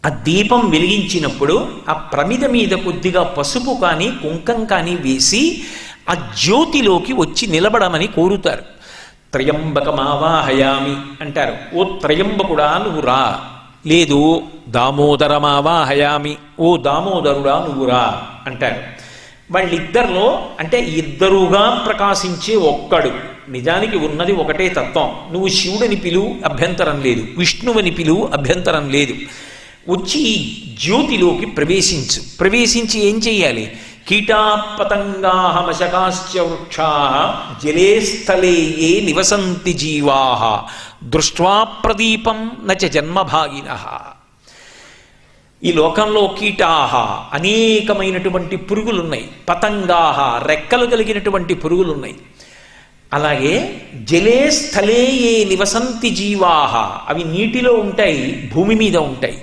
ఆ దీపం వెలిగించినప్పుడు ఆ ప్రమిద మీద కొద్దిగా పసుపు కానీ కుంకం కానీ వేసి ఆ జ్యోతిలోకి వచ్చి నిలబడమని కోరుతారు. త్రయంబకమావాహయామి అంటారు. ఓ త్రయంబకుడా నువ్వు రా, లేదు దామోదరమావాహయామి, ఓ దామోదరుడా నువ్వు రా అంటారు. వాళ్ళిద్దరిలో అంటే ఇద్దరుగా ప్రకాశించే ఒక్కడు, నిజానికి ఉన్నది ఒకటే తత్వం. నువ్వు శివుడిని పిలువు అభ్యంతరం లేదు, విష్ణువుని పిలువు అభ్యంతరం లేదు. వచ్చి ఈ జ్యోతిలోకి ప్రవేశించి ఏం చెయ్యాలి? కీటాపతంగాహమశకాశ్చ వృక్షా జలే స్థలే ఏ నివసంతి జీవా దృష్ట్వా ప్రదీపం నచ జన్మభాగినః. ఈ లోకంలో కీటాహ అనేకమైనటువంటి పురుగులున్నాయి, పతంగాహ రెక్కలు కలిగినటువంటి పురుగులున్నాయి. అలాగే జలే స్థలే ఏ నివసంతి జీవాహ, అవి నీటిలో ఉంటాయి, భూమి మీద ఉంటాయి.